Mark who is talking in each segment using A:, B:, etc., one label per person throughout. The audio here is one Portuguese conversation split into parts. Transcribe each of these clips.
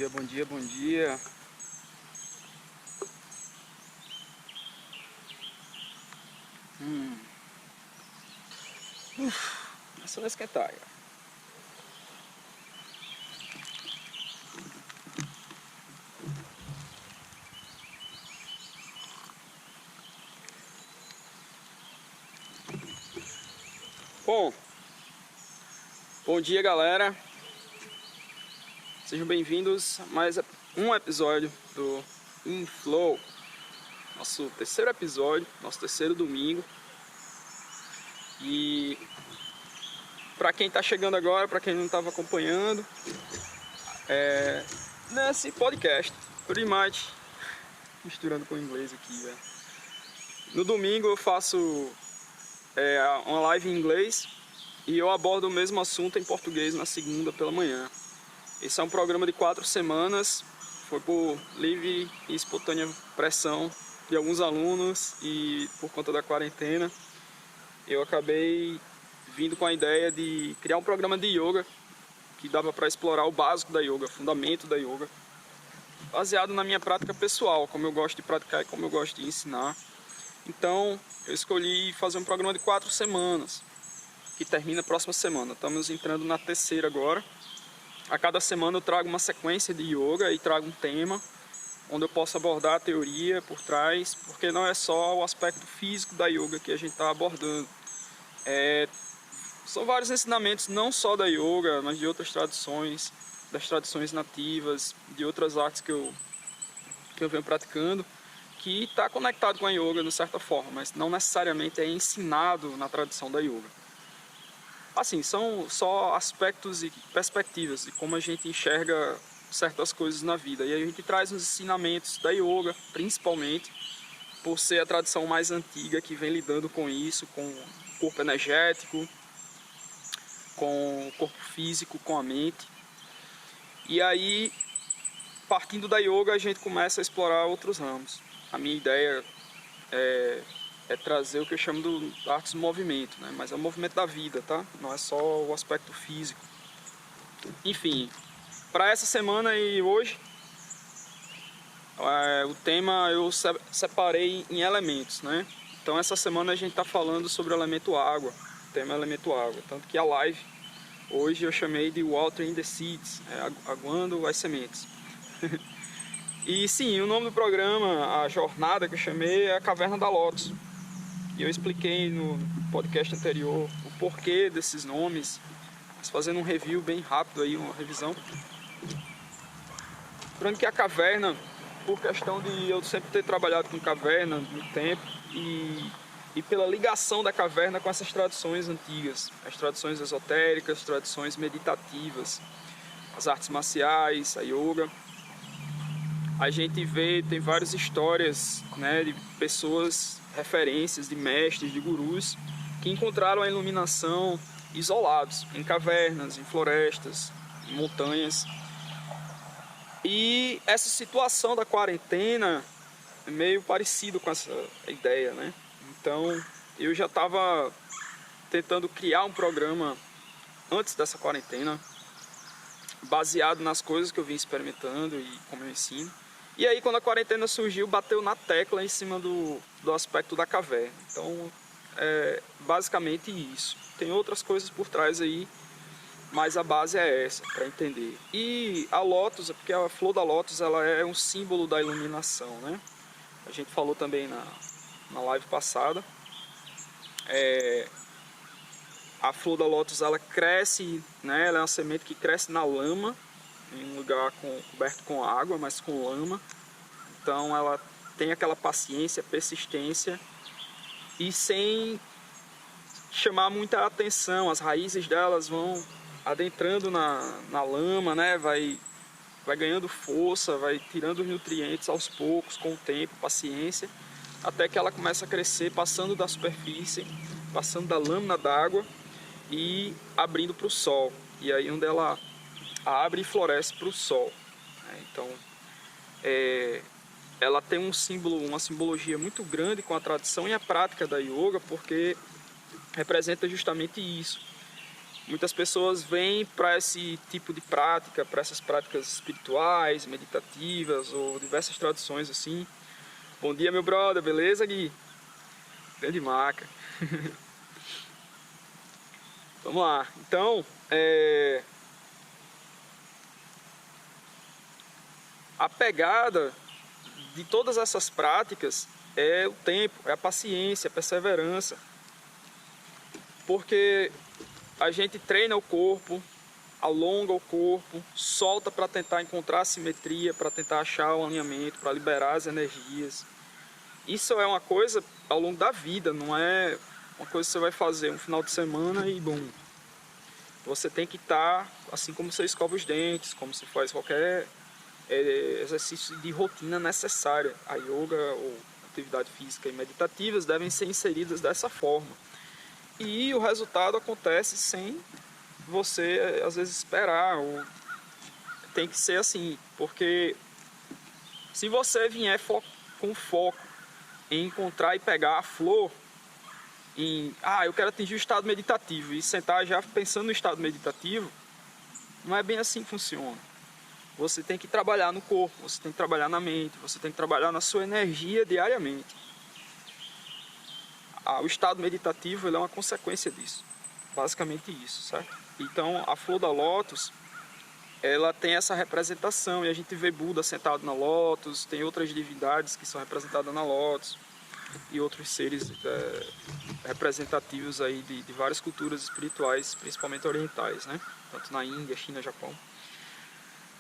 A: dia, bom dia, bom dia. Começando a esquentar. Bom dia, galera. Sejam bem-vindos a mais um episódio do Inflow. Nosso terceiro episódio, nosso terceiro domingo. E para quem está chegando agora, para quem não estava acompanhando, nesse podcast, pretty much, misturando com o inglês aqui, velho. No domingo eu faço uma live em inglês e eu abordo o mesmo assunto em português na segunda pela manhã. Esse é um programa de 4 semanas, foi por livre e espontânea pressão de alguns alunos e por conta da quarentena eu acabei vindo com a ideia de criar um programa de yoga que dava para explorar o básico da yoga, o fundamento da yoga, baseado na minha prática pessoal, como eu gosto de praticar e como eu gosto de ensinar. Então eu escolhi fazer um programa de 4 semanas, que termina a próxima semana. Estamos entrando na terceira agora. A cada semana eu trago uma sequência de yoga e trago um tema onde eu posso abordar a teoria por trás, porque não é só o aspecto físico da yoga que a gente está abordando. São vários ensinamentos, não só da yoga, mas de outras tradições, das tradições nativas, de outras artes que eu venho praticando, que está conectado com a yoga de certa forma, mas não necessariamente é ensinado na tradição da yoga. Assim, são só aspectos e perspectivas de como a gente enxerga certas coisas na vida. E a gente traz os ensinamentos da yoga, principalmente, por ser a tradição mais antiga que vem lidando com isso, com o corpo energético, com o corpo físico, com a mente. E aí, partindo da yoga, a gente começa a explorar outros ramos. A minha ideia é trazer o que eu chamo de artes do movimento, né? Mas é o movimento da vida, tá? Não é só o aspecto físico. Enfim, para essa semana e hoje, o tema eu separei em elementos, né? Então essa semana a gente está falando sobre o elemento água, o tema é elemento água. Tanto que a live hoje eu chamei de Watering the Seeds, aguando as sementes. E sim, o nome do programa, a jornada que eu chamei é a Caverna da Lótus. E eu expliquei no podcast anterior o porquê desses nomes, mas fazendo um review bem rápido aí, uma revisão. Lembrando que a caverna, por questão de eu sempre ter trabalhado com caverna no tempo e pela ligação da caverna com essas tradições antigas, as tradições esotéricas, as tradições meditativas, as artes marciais, a yoga. A gente vê, tem várias histórias, né, de pessoas, referências de mestres, de gurus, que encontraram a iluminação isolados, em cavernas, em florestas, em montanhas. E essa situação da quarentena é meio parecido com essa ideia, né? Então, eu já estava tentando criar um programa antes dessa quarentena, baseado nas coisas que eu vim experimentando e como eu ensino. E aí, quando a quarentena surgiu, bateu na tecla em cima do aspecto da caverna. Então, é basicamente isso. Tem outras coisas por trás aí, mas a base é essa, para entender. E a lótus, porque a flor da lótus ela é um símbolo da iluminação, né? A gente falou também na live passada. A flor da lótus ela cresce, né? Ela é uma semente que cresce na lama, em um lugar coberto com água, mas com lama. Então ela tem aquela paciência, persistência e sem chamar muita atenção. As raízes delas vão adentrando na lama, né? Vai ganhando força, vai tirando os nutrientes aos poucos, com o tempo, paciência, até que ela começa a crescer, passando da superfície, passando da lâmina d'água e abrindo para o sol. E aí onde ela abre e floresce para o sol. Então, ela tem um símbolo, uma simbologia muito grande com a tradição e a prática da yoga, porque representa justamente isso. Muitas pessoas vêm para esse tipo de prática, para essas práticas espirituais, meditativas ou diversas tradições assim. Bom dia, meu brother, beleza, Gui? Grande maca. Vamos lá. Então, a pegada de todas essas práticas é o tempo, é a paciência, a perseverança. Porque a gente treina o corpo, alonga o corpo, solta para tentar encontrar a simetria, para tentar achar o alinhamento, para liberar as energias. Isso é uma coisa ao longo da vida, não é uma coisa que você vai fazer um final de semana e bom. Você tem que estar, assim como você escova os dentes, como se faz qualquer exercício de rotina necessária. A yoga ou atividade física e meditativas devem ser inseridas dessa forma. E o resultado acontece sem você, às vezes, esperar. Ou tem que ser assim, porque se você vier com foco em encontrar e pegar a flor, eu quero atingir o estado meditativo, e sentar já pensando no estado meditativo, não é bem assim que funciona. Você tem que trabalhar no corpo, você tem que trabalhar na mente, você tem que trabalhar na sua energia diariamente. O estado meditativo ele é uma consequência disso, basicamente isso, certo? Então a flor da lótus, ela tem essa representação, e a gente vê Buda sentado na lótus, tem outras divindades que são representadas na lótus, e outros seres representativos aí de várias culturas espirituais, principalmente orientais, né? Tanto na Índia, China, Japão.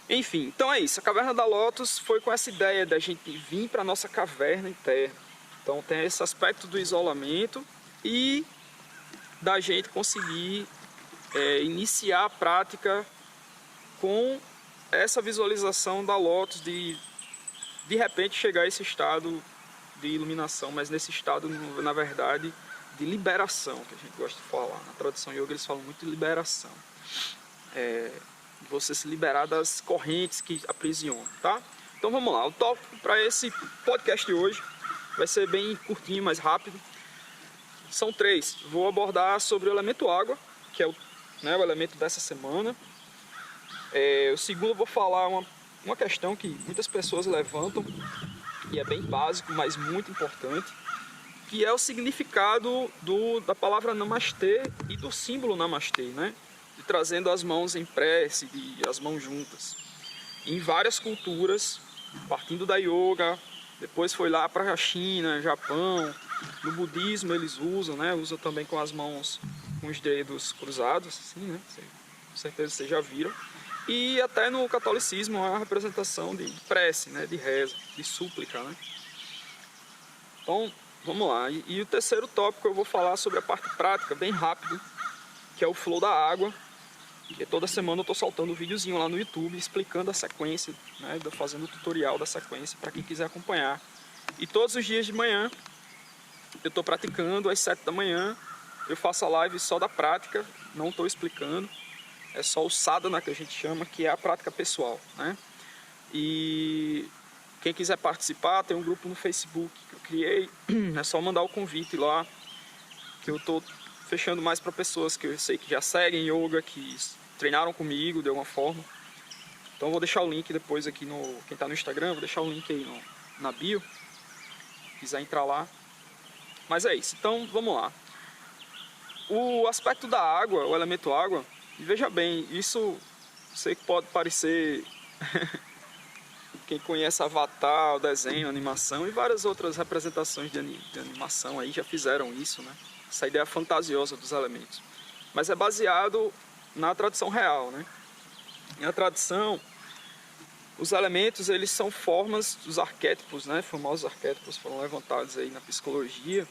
A: Enfim, então é isso. A Caverna da Lótus foi com essa ideia da gente vir para a nossa caverna interna. Então tem esse aspecto do isolamento e da gente conseguir iniciar a prática com essa visualização da Lótus, de repente chegar a esse estado de iluminação, mas nesse estado, na verdade, de liberação, que a gente gosta de falar. Na tradição yoga eles falam muito de liberação. Você se liberar das correntes que aprisionam, tá? Então vamos lá, o tópico para esse podcast de hoje vai ser bem curtinho, mais rápido. São 3. Vou abordar sobre o elemento água, que é o elemento dessa semana. O segundo eu vou falar uma questão que muitas pessoas levantam, e é bem básico, mas muito importante, que é o significado da palavra namastê e do símbolo namastê, né? De trazendo as mãos em prece, as mãos juntas. Em várias culturas, partindo da yoga, depois foi lá para a China, Japão, no budismo eles usam, né? Usam também com as mãos, com os dedos cruzados, assim, né? Com certeza vocês já viram. E até no catolicismo é uma representação de prece, né? De reza, de súplica, né? Então, vamos lá. E o terceiro tópico eu vou falar sobre a parte prática, bem rápido, que é o flow da água. Que toda semana eu estou soltando um videozinho lá no YouTube explicando a sequência, né? Fazendo o tutorial da sequência para quem quiser acompanhar. E todos os dias de manhã eu estou praticando às 7 da manhã. Eu faço a live só da prática, não estou explicando. É só o sadhana que a gente chama, que é a prática pessoal, né? E quem quiser participar, tem um grupo no Facebook que eu criei. É só mandar o convite lá, que eu estou fechando mais para pessoas que eu sei que já seguem yoga, que treinaram comigo de alguma forma. Então eu vou deixar o link depois aqui quem está no Instagram, vou deixar o link aí na bio, se quiser entrar lá. Mas é isso, então vamos lá. O aspecto da água, o elemento água, veja bem, isso sei que pode parecer quem conhece Avatar, o desenho, a animação e várias outras representações de animação aí já fizeram isso, né? Essa ideia fantasiosa dos elementos. Mas é baseado na tradição real, né? Na tradição, os elementos eles são formas dos arquétipos, né? Famosos arquétipos foram levantados aí na psicologia,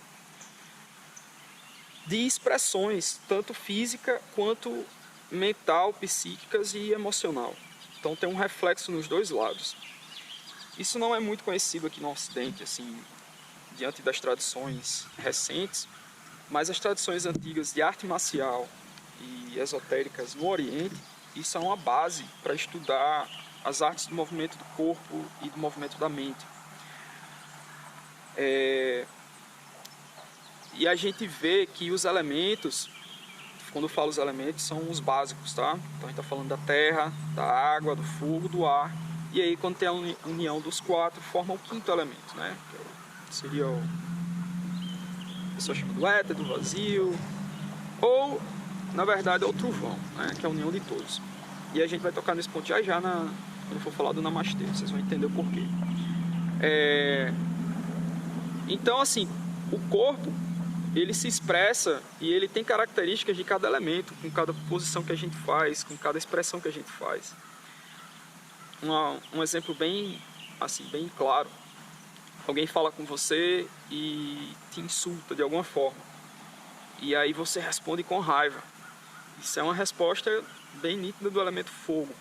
A: de expressões tanto física quanto mental, psíquicas e emocional. Então tem um reflexo nos dois lados. Isso não é muito conhecido aqui no Ocidente, assim, diante das tradições recentes, mas as tradições antigas de arte marcial e esotéricas no Oriente, isso é uma base para estudar as artes do movimento do corpo e do movimento da mente. E a gente vê que os elementos quando eu falo os elementos, são os básicos, tá? Então a gente está falando da terra, da água, do fogo, do ar. E aí quando tem a união dos quatro, forma o quinto elemento, né? Que seria o... a pessoa chama do éter, do vazio, ou, na verdade, é o trovão, né? Que é a união de todos. E a gente vai tocar nesse ponto já já, quando eu for falar do Namastê, vocês vão entender o porquê. Então, assim, o corpo, ele se expressa e ele tem características de cada elemento, com cada posição que a gente faz, com cada expressão que a gente faz. Um exemplo bem, assim, bem claro. Alguém fala com você e te insulta de alguma forma. E aí você responde com raiva. Isso é uma resposta bem nítida do elemento fogo,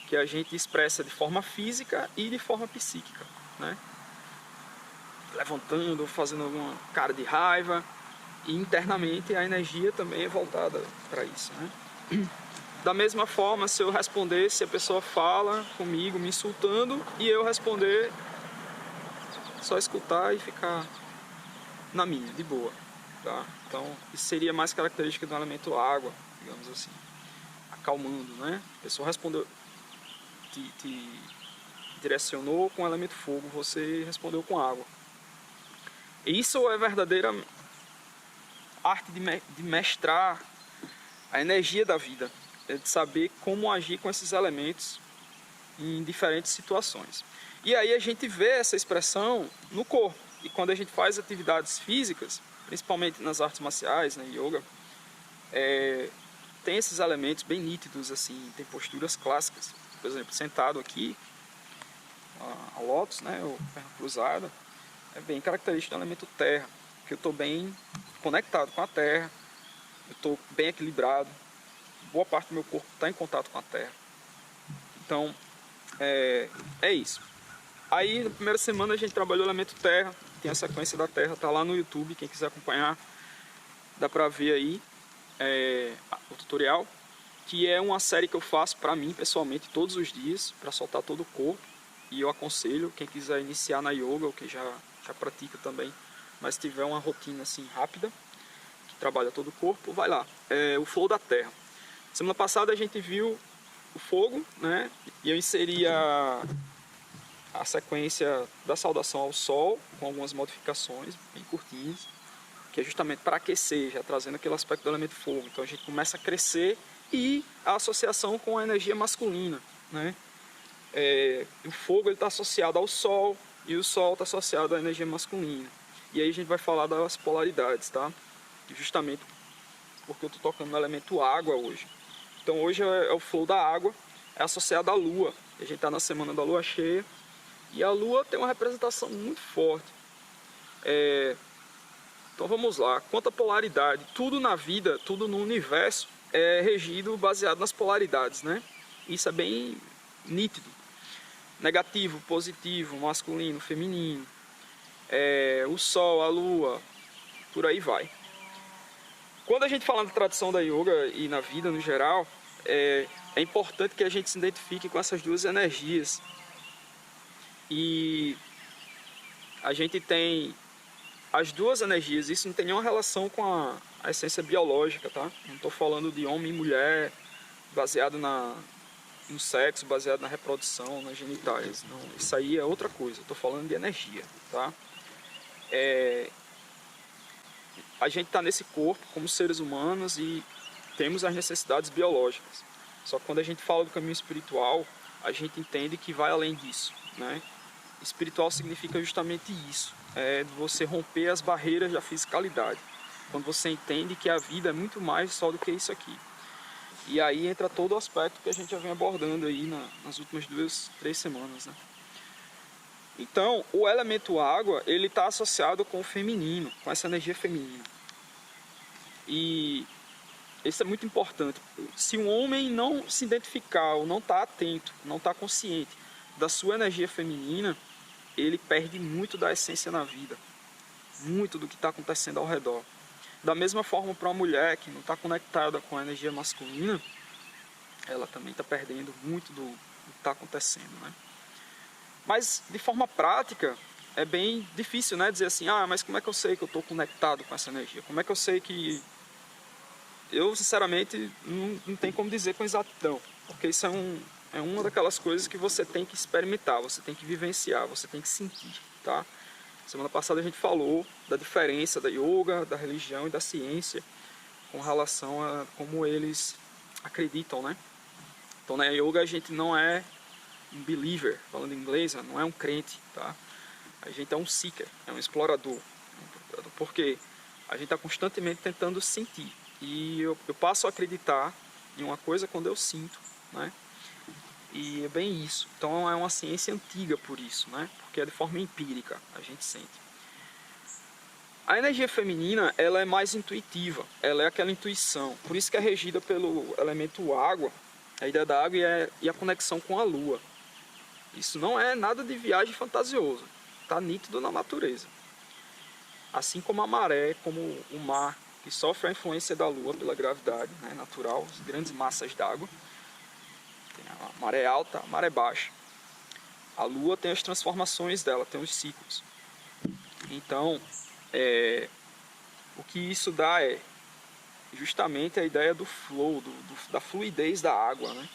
A: que a gente expressa de forma física e de forma psíquica, né? Levantando, fazendo alguma cara de raiva, e internamente a energia também é voltada para isso, né? Da mesma forma, se eu responder, se a pessoa fala comigo me insultando e eu responder, só escutar e ficar na minha, de boa, tá? Então isso seria mais característica do elemento água, digamos assim, acalmando, né? A pessoa respondeu, te direcionou com o elemento fogo, você respondeu com água. Isso é a verdadeira arte de mestrar a energia da vida, é de saber como agir com esses elementos em diferentes situações. E aí a gente vê essa expressão no corpo. E quando a gente faz atividades físicas, principalmente nas artes marciais, na yoga, tem esses elementos bem nítidos, assim, tem posturas clássicas. Por exemplo, sentado aqui, a lótus, né, ou perna cruzada, é bem característico do elemento terra, que eu estou bem conectado com a terra, eu estou bem equilibrado, boa parte do meu corpo está em contato com a terra. Então, é isso. Aí, na primeira semana, a gente trabalhou o elemento terra, tem a sequência da terra, tá lá no YouTube, quem quiser acompanhar, dá pra ver aí o tutorial, que é uma série que eu faço pra mim, pessoalmente, todos os dias, pra soltar todo o corpo, e eu aconselho, quem quiser iniciar na yoga, ou quem já pratica também, mas tiver uma rotina assim rápida, que trabalha todo o corpo, vai lá, o flow da terra. Semana passada a gente viu o fogo, né, e eu inseri a sequência da saudação ao sol, com algumas modificações bem curtinhas, que é justamente para aquecer, já trazendo aquele aspecto do elemento fogo. Então a gente começa a crescer e a associação com a energia masculina, né? O fogo está associado ao sol e o sol está associado à energia masculina. E aí a gente vai falar das polaridades, tá? Justamente porque eu estou tocando no elemento água hoje. Então hoje é o flow da água, é associado à lua. A gente está na semana da lua cheia. E a lua tem uma representação muito forte. Então vamos lá. Quanto à polaridade, tudo na vida, tudo no universo é regido baseado nas polaridades, né? Isso é bem nítido. Negativo, positivo, masculino, feminino, o sol, a lua, por aí vai. Quando a gente fala da tradição da yoga e na vida no geral, é importante que a gente se identifique com essas duas energias. E a gente tem as duas energias, isso não tem nenhuma relação com a essência biológica, tá? Não estou falando de homem e mulher, baseado no sexo, baseado na reprodução, nas genitais. Não, isso aí é outra coisa, estou falando de energia, tá? A gente está nesse corpo como seres humanos e temos as necessidades biológicas. Só que quando a gente fala do caminho espiritual, a gente entende que vai além disso, né? Espiritual significa justamente isso, você romper as barreiras da fisicalidade. Quando você entende que a vida é muito mais só do que isso aqui. E aí entra todo o aspecto que a gente já vem abordando aí nas últimas 2, 3 semanas, né? Então, o elemento água, ele está associado com o feminino, com essa energia feminina. E isso é muito importante. Se um homem não se identificar ou não está atento, não está consciente da sua energia feminina, ele perde muito da essência na vida, muito do que está acontecendo ao redor. Da mesma forma, para uma mulher que não está conectada com a energia masculina, ela também está perdendo muito do que está acontecendo, né? Mas, de forma prática, é bem difícil, né, dizer assim, mas como é que eu sei que eu estou conectado com essa energia? Como é que eu sei que eu sinceramente não tenho como dizer com exatidão, porque isso é uma daquelas coisas que você tem que experimentar, você tem que vivenciar, você tem que sentir, tá? Semana passada a gente falou da diferença da yoga, da religião e da ciência com relação a como eles acreditam, né? Então na yoga a gente não é um believer, falando em inglês, não é um crente, tá? A gente é um seeker, é um explorador. Porque a gente está constantemente tentando sentir. E eu passo a acreditar em uma coisa quando eu sinto, né? E é bem isso. Então é uma ciência antiga por isso, né? Porque é de forma empírica, a gente sente. A energia feminina, ela é mais intuitiva, ela é aquela intuição. Por isso que é regida pelo elemento água, a ideia da água e a conexão com a lua. Isso não é nada de viagem fantasioso, está nítido na natureza. Assim como a maré, como o mar, que sofre a influência da lua pela gravidade, né, natural, as grandes massas d'água. Tem a maré alta, a maré baixa. A lua tem as transformações dela, tem os ciclos. Então, o que isso dá é justamente a ideia do flow, da fluidez da água, né?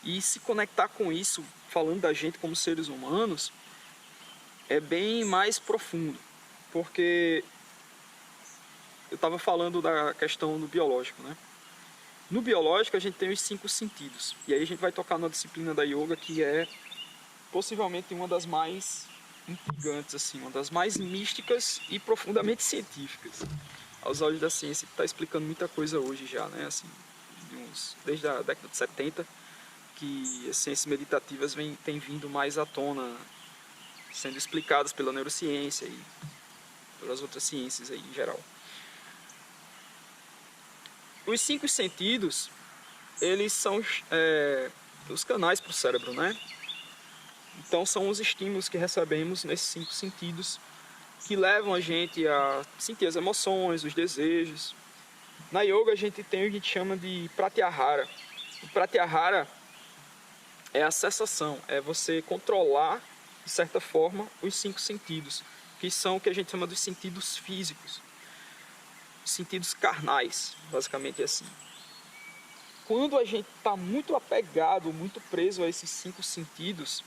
A: E se conectar com isso, falando da gente como seres humanos, é bem mais profundo, porque eu estava falando da questão do biológico, né? No biológico a gente tem os 5 sentidos, e aí a gente vai tocar numa disciplina da yoga que é possivelmente uma das mais intrigantes, assim, uma das mais místicas e profundamente científicas, aos olhos da ciência, que está explicando muita coisa hoje já, né? Assim, desde a década de 70, que as ciências meditativas têm vindo mais à tona, sendo explicadas pela neurociência e pelas outras ciências aí em geral. Os 5 sentidos, eles são os canais para o cérebro, né? Então são os estímulos que recebemos nesses 5 sentidos que levam a gente a sentir as emoções, os desejos. Na yoga a gente tem o que a gente chama de pratyahara. O pratyahara é a cessação, é você controlar, de certa forma, os 5 sentidos, que são o que a gente chama dos sentidos físicos, sentidos carnais, basicamente assim. Quando a gente está muito apegado, muito preso a esses 5 sentidos,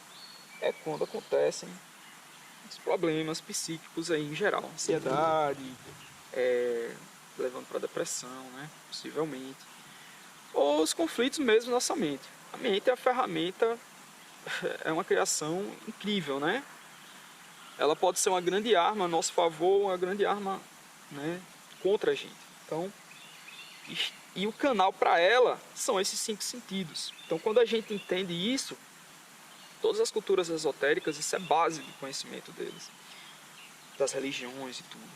A: é quando acontecem os problemas psíquicos aí em geral, ansiedade, levando para depressão, né? Possivelmente, ou os conflitos mesmo na nossa mente. A mente é a ferramenta, é uma criação incrível, né? Ela pode ser uma grande arma a nosso favor, uma grande arma, né, contra a gente. Então, e o canal para ela são esses 5 sentidos. Então, quando a gente entende isso, todas as culturas esotéricas, isso é base do conhecimento deles, das religiões e tudo.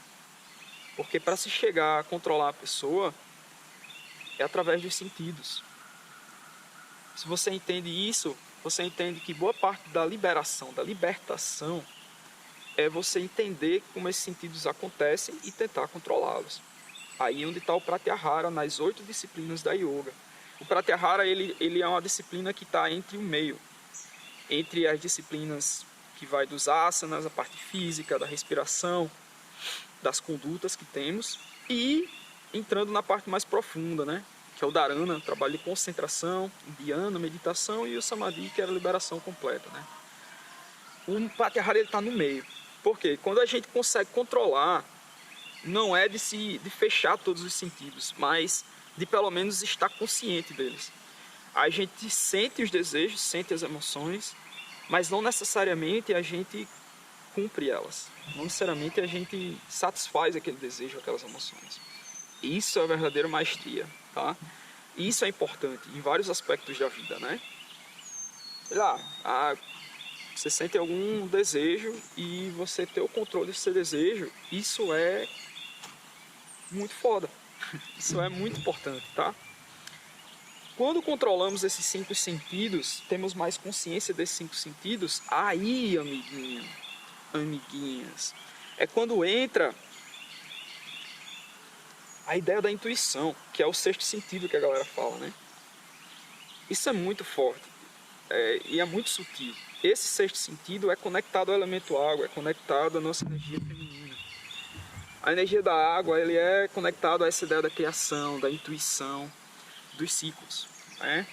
A: Porque para se chegar a controlar a pessoa, é através dos sentidos. Se você entende isso, você entende que boa parte da liberação, da libertação, é você entender como esses sentidos acontecem e tentar controlá-los. Aí é onde está o Pratyahara nas 8 disciplinas da yoga. O Pratyahara ele é uma disciplina que está entre o meio, entre as disciplinas que vai dos asanas, a parte física, da respiração, das condutas que temos, e entrando na parte mais profunda, né? Que é o Dharana, trabalho de concentração, o Dhyana, meditação, e o Samadhi, que é a liberação completa, né? O Pratyahara está no meio. Por quê? Quando a gente consegue controlar, não é de fechar todos os sentidos, mas de pelo menos estar consciente deles. A gente sente os desejos, sente as emoções, mas não necessariamente a gente cumpre elas. Não necessariamente a gente satisfaz aquele desejo, aquelas emoções. Isso é a verdadeira maestria, tá? Isso é importante em vários aspectos da vida, né? Sei lá, você sente algum desejo e você ter o controle desse desejo, isso é muito foda. Isso é muito importante, tá? Quando controlamos esses 5 sentidos, temos mais consciência desses 5 sentidos, aí, amiguinho, amiguinhas, é quando entra a ideia da intuição, que é o 6º sentido que a galera fala, né? Isso é muito forte e é muito sutil. Esse 6º sentido é conectado ao elemento água, é conectado à nossa energia feminina. A energia da água, ele é conectado a essa ideia da criação, da intuição, dos ciclos, né?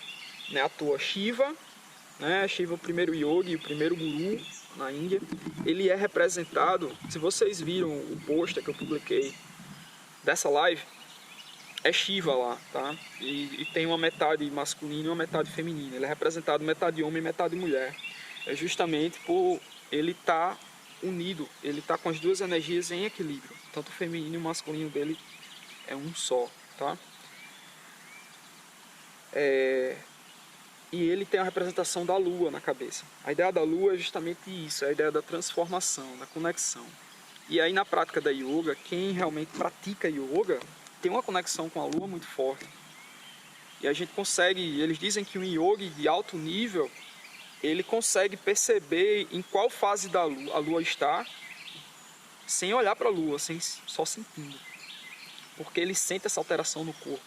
A: Não é à toa Shiva, né? Shiva é o primeiro yogi, o primeiro guru na Índia. Ele é representado, se vocês viram o pôster que eu publiquei dessa live, é Shiva lá, tá? E tem uma metade masculina e uma metade feminina. Ele é representado metade homem e metade mulher. É justamente por ele estar unido, ele está com as duas energias em equilíbrio. Tanto o feminino e o masculino dele é um só, tá? E ele tem a representação da lua na cabeça. A ideia da lua é justamente isso, é a ideia da transformação, da conexão. E aí na prática da yoga, quem realmente pratica yoga tem uma conexão com a lua muito forte. E a gente consegue, eles dizem que um yogi de alto nível, ele consegue perceber em qual fase da lua a lua está, sem olhar para a lua, só sentindo. Porque ele sente essa alteração no corpo.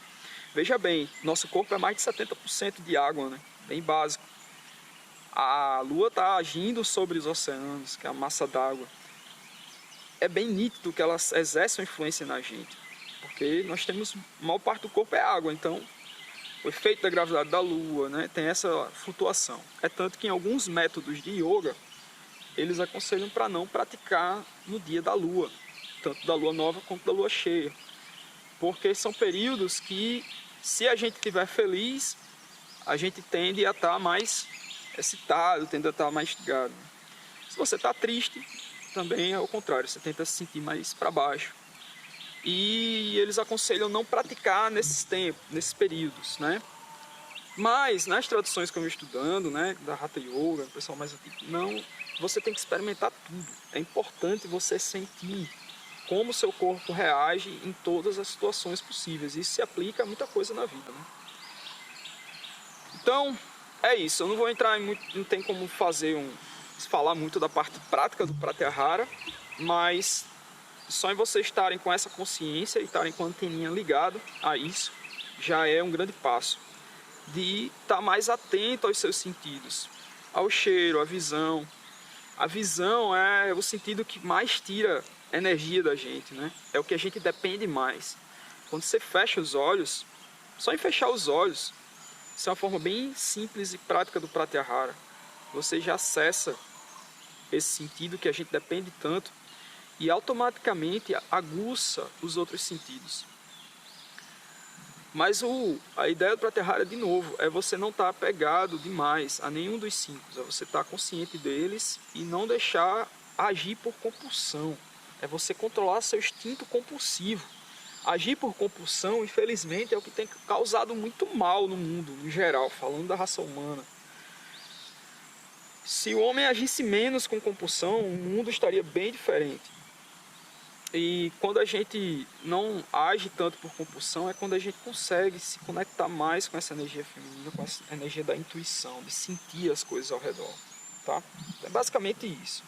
A: Veja bem, nosso corpo é mais de 70% de água, né? Bem básico. A lua está agindo sobre os oceanos, que é a massa d'água. É bem nítido que ela exerce uma influência na gente. Porque nós temos, a maior parte do corpo é água, então o efeito da gravidade da lua, né, tem essa flutuação. É tanto que em alguns métodos de yoga, eles aconselham para não praticar no dia da lua, tanto da lua nova quanto da lua cheia. Porque são períodos que, se a gente estiver feliz, a gente tende a estar mais excitado, tende a estar mais instigado. Se você está triste, também é o contrário, você tenta se sentir mais para baixo. E eles aconselham não praticar nesses tempos, nesses períodos, né? Mas nas traduções que eu estou estudando, né, da Hatha Yoga, o pessoal mais antigo, não, você tem que experimentar tudo. É importante você sentir como o seu corpo reage em todas as situações possíveis. Isso se aplica a muita coisa na vida, né? Então, é isso. Eu não vou entrar em muito, não tem como falar muito da parte prática do Pratyahara, mas só em vocês estarem com essa consciência e estarem com a anteninha ligada a isso, já é um grande passo. De estar mais atento aos seus sentidos, ao cheiro, à visão. A visão é o sentido que mais tira energia da gente, né? É o que a gente depende mais. Quando você fecha os olhos, só em fechar os olhos, isso é uma forma bem simples e prática do Pratyahara. Você já acessa esse sentido que a gente depende tanto e automaticamente aguça os outros sentidos. Mas a ideia do Pratyahara, de novo, é você não estar apegado demais a nenhum dos cinco. É você estar consciente deles e não deixar agir por compulsão. É você controlar seu instinto compulsivo. Agir por compulsão, infelizmente, é o que tem causado muito mal no mundo, em geral, falando da raça humana. Se o homem agisse menos com compulsão, o mundo estaria bem diferente. E quando a gente não age tanto por compulsão, é quando a gente consegue se conectar mais com essa energia feminina, com essa energia da intuição, de sentir as coisas ao redor, tá? É basicamente isso.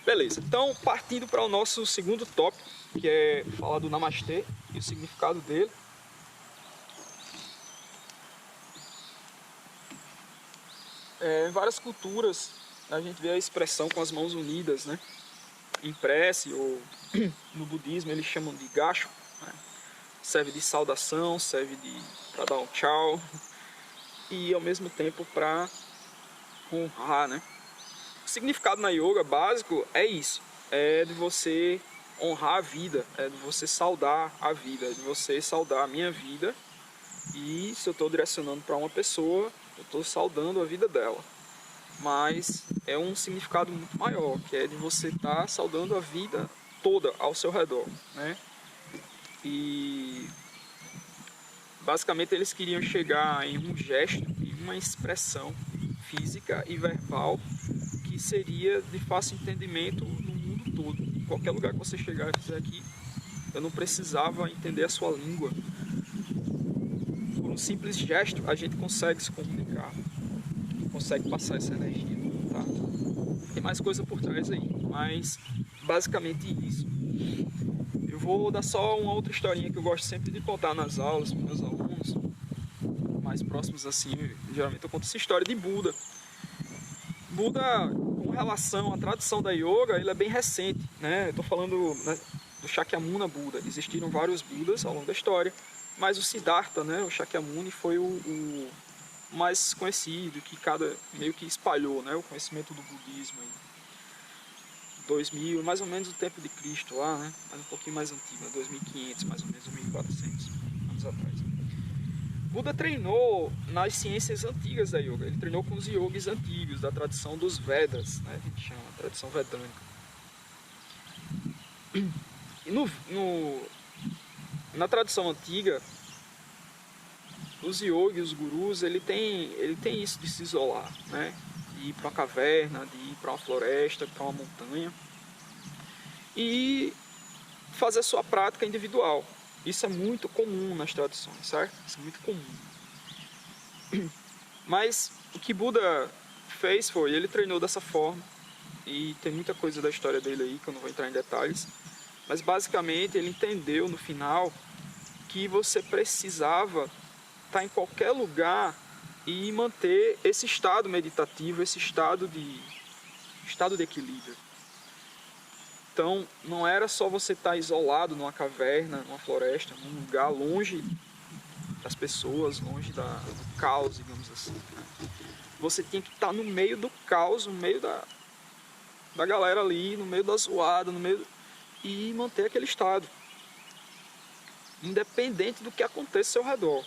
A: Beleza, então partindo para o nosso segundo tópico, que é falar do Namastê e o significado dele. Em várias culturas a gente vê a expressão com as mãos unidas, né? Em prece, ou no budismo eles chamam de gacho, né? Serve de saudação, serve para dar um tchau e ao mesmo tempo para honrar, né? O significado na yoga básico é isso, é de você honrar a vida, é de você saudar a vida, é de você saudar a minha vida. E se eu estou direcionando para uma pessoa, eu estou saudando a vida dela. Mas é um significado muito maior, que é de você estar saudando a vida toda ao seu redor, né? E basicamente eles queriam chegar em um gesto e uma expressão física e verbal que seria de fácil entendimento no mundo todo. Em qualquer lugar que você chegar e fizer aqui, eu não precisava entender a sua língua. Por um simples gesto, a gente consegue se comunicar, consegue passar essa energia, tá? Tem mais coisa por trás aí, mas basicamente isso. Eu vou dar só uma outra historinha que eu gosto sempre de contar nas aulas para meus alunos mais próximos assim. Geralmente eu conto essa história de Buda. Buda, com relação à tradição da yoga, ele é bem recente, né? Eu tô falando, né, do Shakyamuni Buda. Existiram vários Budas ao longo da história, mas o Siddhartha, né, o Shakyamuni, foi o mais conhecido, que meio que espalhou, né, o conhecimento do budismo. Aí. 2000, mais ou menos o tempo de Cristo lá, né, mas um pouquinho mais antigo, 2500, mais ou menos, 1400 anos atrás. Buda treinou nas ciências antigas da yoga, ele treinou com os yogis antigos, da tradição dos Vedas, né, a gente chama, a tradição vedânica. E na tradição antiga, os yogis, os gurus, ele tem isso de se isolar, né? De ir para uma caverna, de ir para uma floresta, para uma montanha e fazer a sua prática individual. Isso é muito comum nas tradições, certo? Isso é muito comum. Mas o que Buda fez foi, ele treinou dessa forma, e tem muita coisa da história dele aí que eu não vou entrar em detalhes, mas basicamente ele entendeu no final que você precisava estar em qualquer lugar e manter esse estado meditativo, esse estado de equilíbrio. Então, não era só você estar isolado numa caverna, numa floresta, num lugar longe das pessoas, longe do caos, digamos assim. Você tinha que estar no meio do caos, no meio da galera ali, no meio da zoada, e manter aquele estado, independente do que aconteça ao seu redor.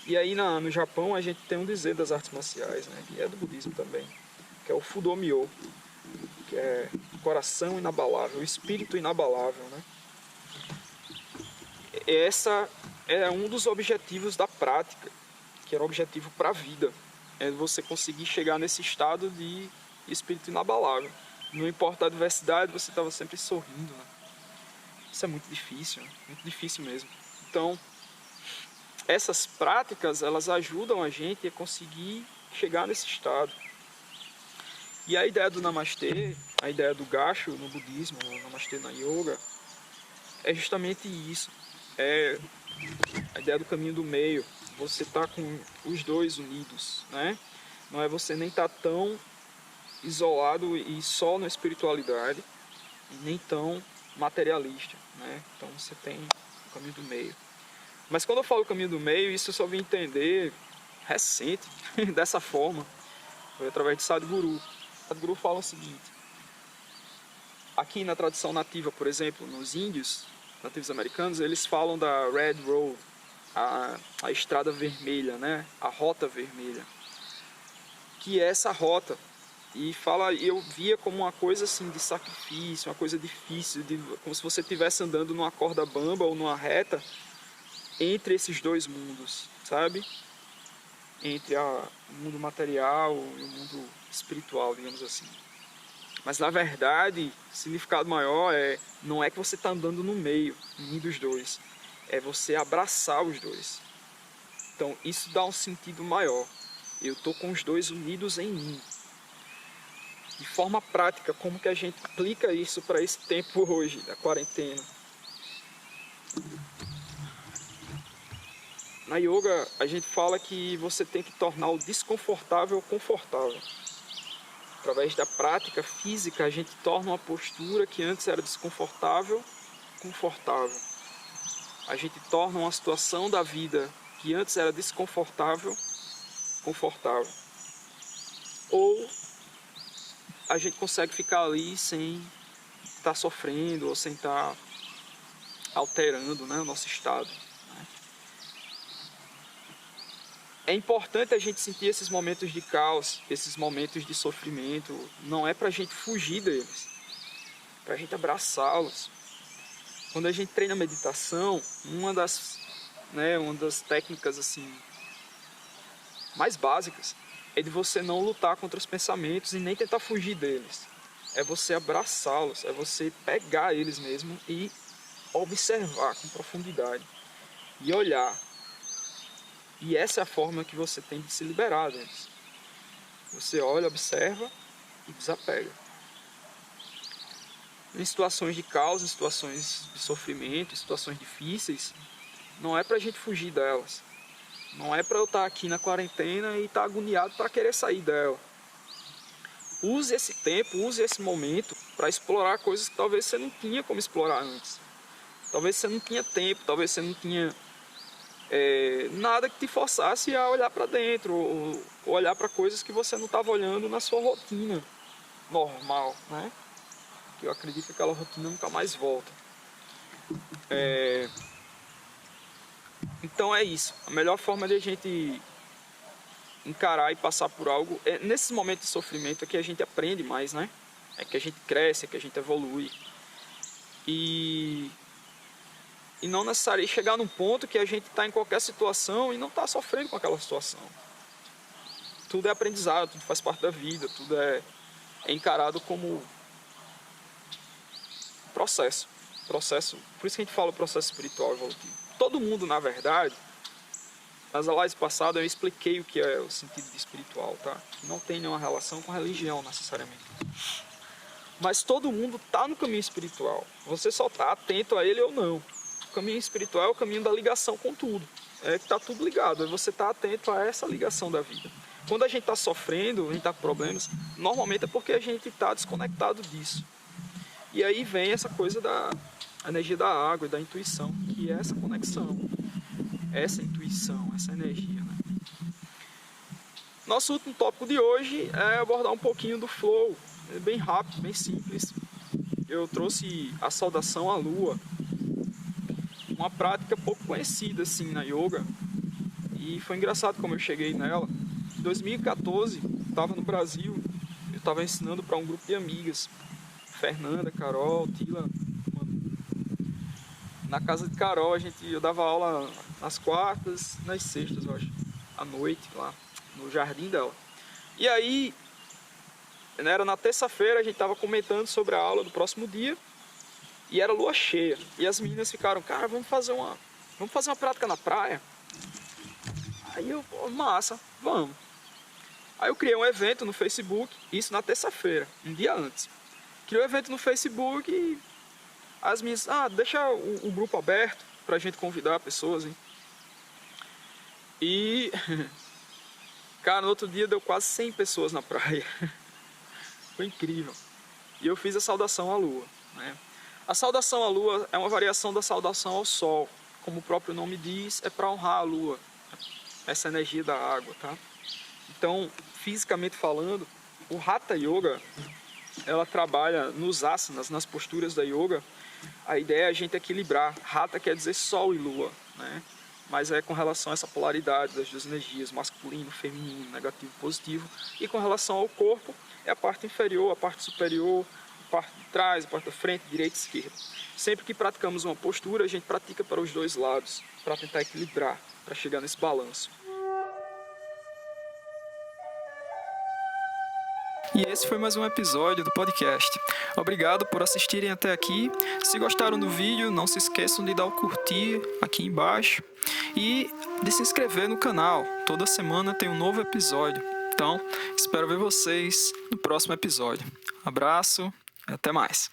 A: E aí no Japão a gente tem um dizer das artes marciais, né, que é do budismo também, que é o Fudomyo, que é o coração inabalável, o espírito inabalável, né? Essa é um dos objetivos da prática, que era o objetivo para a vida, é você conseguir chegar nesse estado de espírito inabalável. Não importa a adversidade, você estava sempre sorrindo, né? Isso é muito difícil mesmo. Então, essas práticas, elas ajudam a gente a conseguir chegar nesse estado. E a ideia do Namastê, a ideia do Gacho no budismo, o Namastê na yoga, é justamente isso. É a ideia do caminho do meio. Você está com os dois unidos, né? Não é você nem estar tão isolado e só na espiritualidade, e nem tão materialista, né? Então você tem o caminho do meio. Mas quando eu falo caminho do meio, isso eu só vim entender recente, dessa forma, foi através de Sadhguru. Sadhguru fala o seguinte: aqui na tradição nativa, por exemplo, nos índios, nativos americanos, eles falam da Red Road, a estrada vermelha, né? A rota vermelha, que é essa rota. E eu via como uma coisa assim de sacrifício, uma coisa difícil, como se você estivesse andando numa corda bamba ou numa reta entre esses dois mundos, sabe? Entre o mundo material e o mundo espiritual, digamos assim. Mas na verdade, o significado maior não é que você está andando no meio, em dos dois, é você abraçar os dois. Então isso dá um sentido maior. Eu estou com os dois unidos em mim. De forma prática, como que a gente aplica isso para esse tempo hoje, da quarentena? Na yoga, a gente fala que você tem que tornar o desconfortável confortável. Através da prática física, a gente torna uma postura que antes era desconfortável, confortável. A gente torna uma situação da vida que antes era desconfortável, confortável. Ou a gente consegue ficar ali sem estar sofrendo ou sem estar alterando, né, o nosso estado. É importante a gente sentir esses momentos de caos, esses momentos de sofrimento. Não é para a gente fugir deles, é para a gente abraçá-los. Quando a gente treina meditação, uma das técnicas assim mais básicas é de você não lutar contra os pensamentos e nem tentar fugir deles. É você abraçá-los, é você pegar eles mesmo e observar com profundidade e olhar. E essa é a forma que você tem de se liberar deles. Você olha, observa e desapega. Em situações de caos, em situações de sofrimento, em situações difíceis, não é pra gente fugir delas. Não é pra eu estar aqui na quarentena e estar agoniado para querer sair dela. use esse tempo, use esse momento para explorar coisas que talvez você não tinha como explorar antes. Talvez você não tinha tempo, talvez você não tinha nada que te forçasse a olhar para dentro, ou olhar para coisas que você não estava olhando na sua rotina normal, né? Que eu acredito que aquela rotina nunca mais volta. Então é isso. A melhor forma de a gente encarar e passar por algo nesses momentos de sofrimento é que a gente aprende mais, né? É que a gente cresce, é que a gente evolui. E não necessariamente chegar num ponto que a gente está em qualquer situação e não está sofrendo com aquela situação. Tudo é aprendizado, tudo faz parte da vida, tudo é encarado como processo. Por isso que a gente fala processo espiritual evolutivo. Todo mundo, na verdade, nas lives passadas eu expliquei o que é o sentido de espiritual, tá? Que não tem nenhuma relação com religião, necessariamente. Mas todo mundo está no caminho espiritual. Você só está atento a ele ou não. O caminho espiritual é o caminho da ligação com tudo. É que está tudo ligado. É você estar atento a essa ligação da vida. Quando a gente está sofrendo, a gente está com problemas, normalmente é porque a gente está desconectado disso. E aí vem essa coisa da energia da água e da intuição, que é essa conexão, essa intuição, essa energia, né? Nosso último tópico de hoje é abordar um pouquinho do flow. É bem rápido, bem simples. Eu trouxe a saudação à lua, uma prática pouco conhecida assim na yoga, e foi engraçado como eu cheguei nela. Em 2014, estava no Brasil, eu estava ensinando para um grupo de amigas, Fernanda, Carol, Tila. Na casa de Carol eu dava aula nas quartas, nas sextas, eu acho, à noite lá no jardim dela. E aí, era na terça-feira, a gente estava comentando sobre a aula do próximo dia e era lua cheia. E as meninas ficaram, cara, vamos fazer uma prática na praia? Aí eu, massa, vamos. Aí eu criei um evento no Facebook, isso na terça-feira, um dia antes. Criei um evento no Facebook e as meninas, deixa o grupo aberto pra gente convidar pessoas, hein? E, cara, no outro dia deu quase 100 pessoas na praia. Foi incrível. E eu fiz a saudação à lua, né? A saudação à lua é uma variação da saudação ao sol. Como o próprio nome diz, é para honrar a lua, essa energia da água, tá? Então, fisicamente falando, o Hatha Yoga, ela trabalha nos asanas, nas posturas da yoga. A ideia é a gente equilibrar. Hatha quer dizer sol e lua, né? Mas é com relação a essa polaridade das duas energias, masculino, feminino, negativo, positivo. E com relação ao corpo, é a parte inferior, a parte superior, a parte de trás, a parte da frente, direita e esquerda. Sempre que praticamos uma postura, a gente pratica para os dois lados, para tentar equilibrar, para chegar nesse balanço. E esse foi mais um episódio do podcast. Obrigado por assistirem até aqui. Se gostaram do vídeo, não se esqueçam de dar o curtir aqui embaixo e de se inscrever no canal. Toda semana tem um novo episódio. Então, espero ver vocês no próximo episódio. Abraço e até mais.